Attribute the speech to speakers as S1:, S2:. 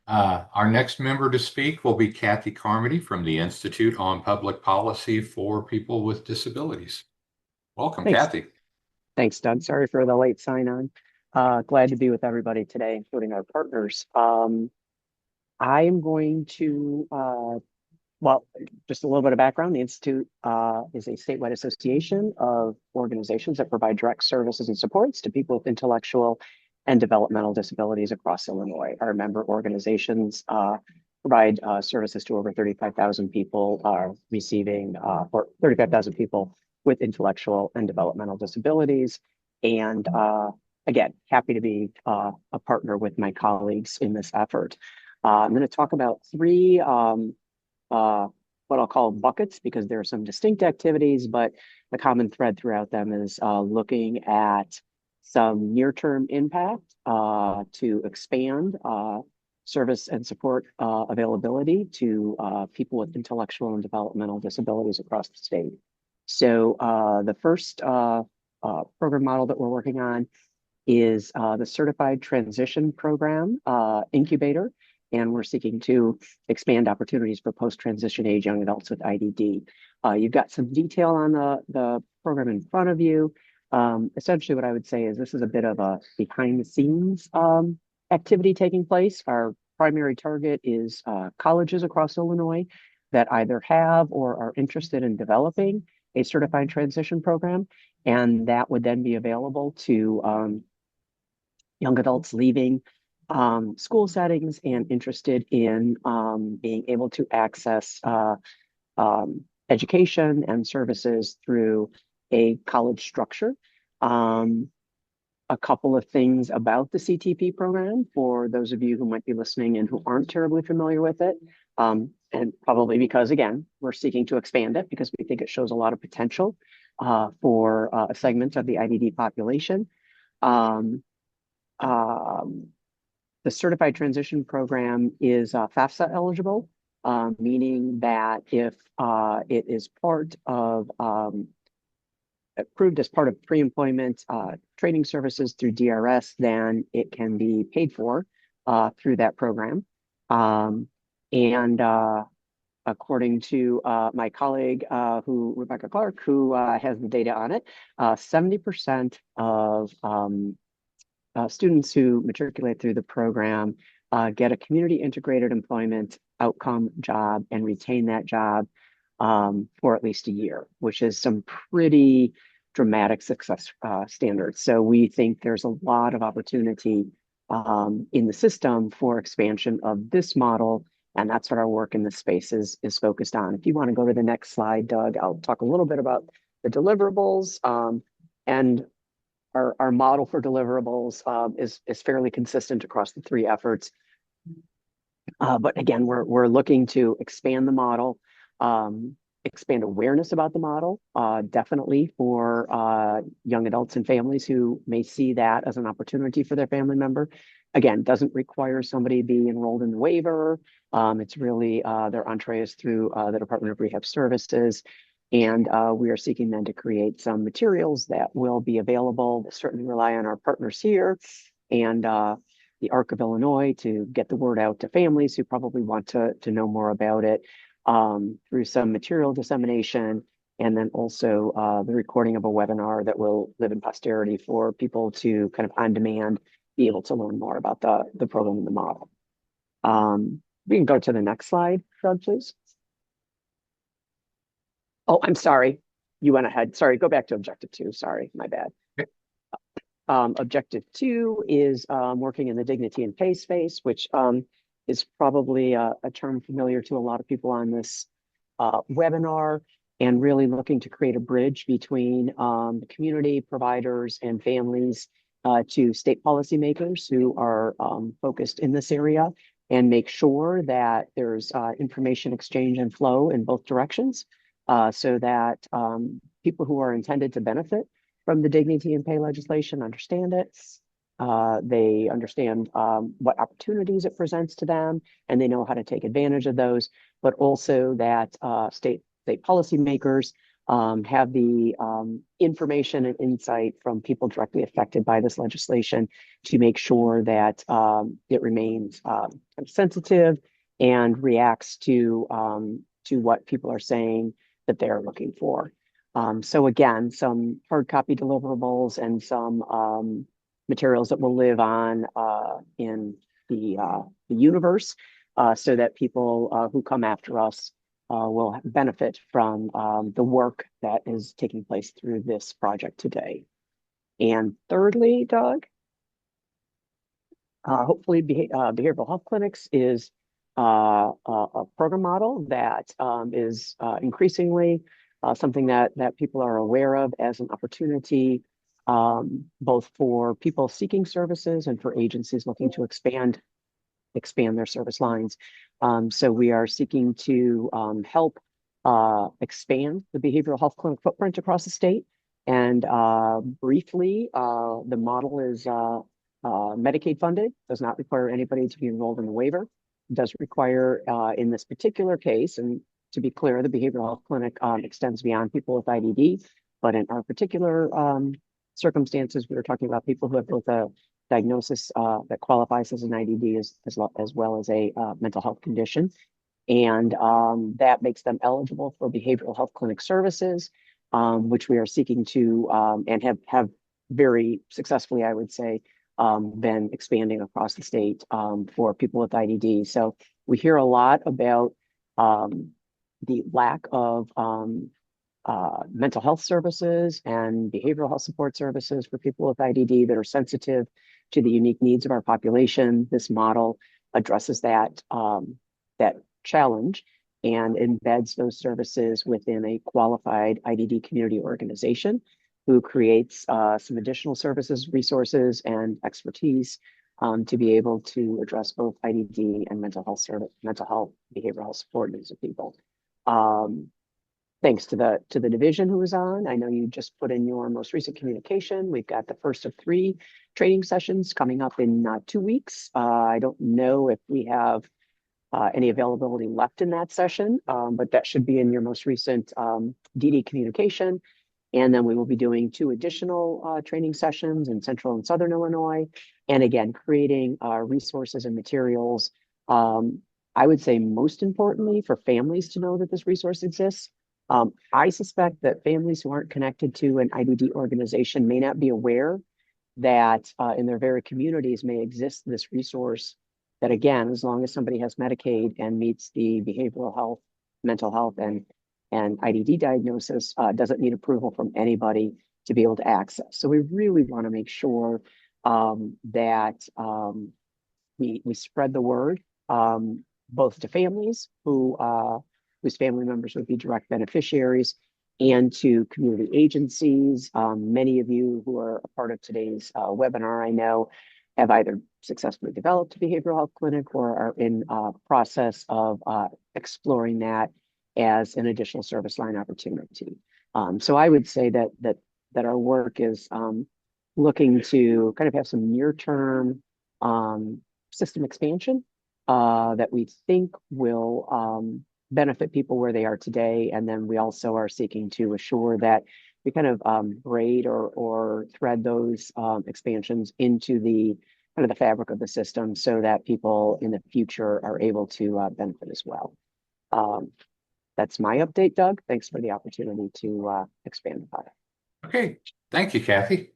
S1: Our next member to speak will be Kathy Carmody from the Institute on Public Policy for People with Disabilities. Welcome,
S2: Thanks.
S1: Kathy.
S2: Thanks, Doug. Sorry for the late sign on. Glad to be with everybody today, including our partners. I am going to, well, just a little bit of background. The Institute is a statewide association of organizations that provide direct services and supports to people with intellectual and developmental disabilities across Illinois. Our member organizations provide services to over 35,000 people receiving, or 35,000 people with intellectual and developmental disabilities. And again, happy to be a partner with my colleagues in this effort. I'm going to talk about three what I'll call buckets because there are some distinct activities, but the common thread throughout them is looking at some near-term impact to expand service and support availability to people with intellectual and developmental disabilities across the state. So the first program model that we're working on is the Certified Transition Program Incubator, and we're seeking to expand opportunities for post-transition age young adults with IDD. You've got some detail on the program in front of you. Essentially, what I would say is this is a bit of a behind-the-scenes activity taking place. Our primary target is colleges across Illinois that either have or are interested in developing a certified transition program, and that would then be available to young adults leaving school settings and interested in being able to access education and services through a college structure. A couple of things about the CTP program for those of you who might be listening and who aren't terribly familiar with it. And probably because, again, we're seeking to expand it because we think it shows a lot of potential for a segment of the IDD population. The Certified Transition Program is FAFSA eligible, meaning that if it is part of approved as part of pre-employment training services through DRS, then it can be paid for through that program. And according to my colleague, Rebecca Clark, who has the data on it, 70% of students who matriculate through the program get a community integrated employment outcome job and retain that job for at least a year, which is some pretty dramatic success standards. So we think there's a lot of opportunity in the system for expansion of this model, and that's what our work in this space is focused on. If you want to go to the next slide, Doug, I'll talk a little bit about the deliverables. And our model for deliverables is fairly consistent across the three efforts. But again, we're looking to expand the model, expand awareness about the model, definitely for young adults and families who may see that as an opportunity for their family member. Again, doesn't require somebody to be enrolled in the waiver. It's really their entree is through the Department of Rehab Services. And we are seeking then to create some materials that will be available. We'll certainly rely on our partners here and the ARC of Illinois to get the word out to families who probably want to know more about it through some material dissemination, and then also the recording of a webinar that will live in posterity for people to kind of on demand be able to learn more about the program and the model. We can go to the next slide, Doug, please. Oh, I'm sorry. You went ahead. Sorry, go back to objective 2. Sorry, my bad. Objective 2 is working in the dignity and pay space, which is probably a term familiar to a lot of people on this webinar, and really looking to create a bridge between the community, providers, and families to state policymakers who are focused in this area, and make sure that there's information exchange and flow in both directions. So that people who are intended to benefit from the dignity and pay legislation understand it. They understand what opportunities it presents to them, and they know how to take advantage of those, but also that state policymakers have the information and insight from people directly affected by this legislation to make sure that it remains kind of sensitive and reacts to what people are saying that they're looking for. So again, some hard copy deliverables and some materials that will live on in the universe so that people who come after us will benefit from the work that is taking place through this project today. And thirdly, Doug, hopefully behavioral health clinics is a program model that is increasingly something that people are aware of as an opportunity, both for people seeking services and for agencies looking to expand their service lines. So we are seeking to help expand the behavioral health clinic footprint across the state. And briefly, the model is Medicaid funded, does not require anybody to be enrolled in the waiver. It does require, in this particular case, and to be clear, the behavioral health clinic extends beyond people with IDD, but in our particular circumstances, we were talking about people who have both a diagnosis that qualifies as an IDD as well as a mental health condition. And that makes them eligible for behavioral health clinic services, which we are seeking to and have very successfully, I would say, been expanding across the state for people with IDD. So we hear a lot about the lack of mental health services and behavioral health support services for people with IDD that are sensitive to the unique needs of our population. This model addresses that challenge and embeds those services within a qualified IDD community organization who creates some additional services, resources, and expertise to be able to address both IDD and mental health behavioral health support needs of people. Thanks to the division who is on. I know you just put in your most recent communication. We've got the first of 3 training sessions coming up in 2 weeks. I don't know if we have any availability left in that session, but that should be in your most recent DD communication. And then we will be doing 2 additional training sessions in Central and Southern Illinois. And again, creating resources and materials. I would say most importantly for families to know that this resource exists. I suspect that families who aren't connected to an IDD organization may not be aware that in their very communities may exist this resource that, again, as long as somebody has Medicaid and meets the behavioral health, mental health, and IDD diagnosis, doesn't need approval from anybody to be able to access. So we really want to make sure that we spread the word both to families whose family members would be direct beneficiaries and to community agencies. Many of you who are a part of today's webinar, I know, have either successfully developed a behavioral health clinic or are in process of exploring that as an additional service line opportunity. So I would say that our work is looking to kind of have some near-term system expansion that we think will benefit people where they are today. And then we also are seeking to assure that we kind of braid or thread those expansions into the kind of the fabric of the system so that people in the future are able to benefit as well. That's my update, Doug. Thanks for the opportunity to expand upon it.
S1: Okay, thank you, Kathy.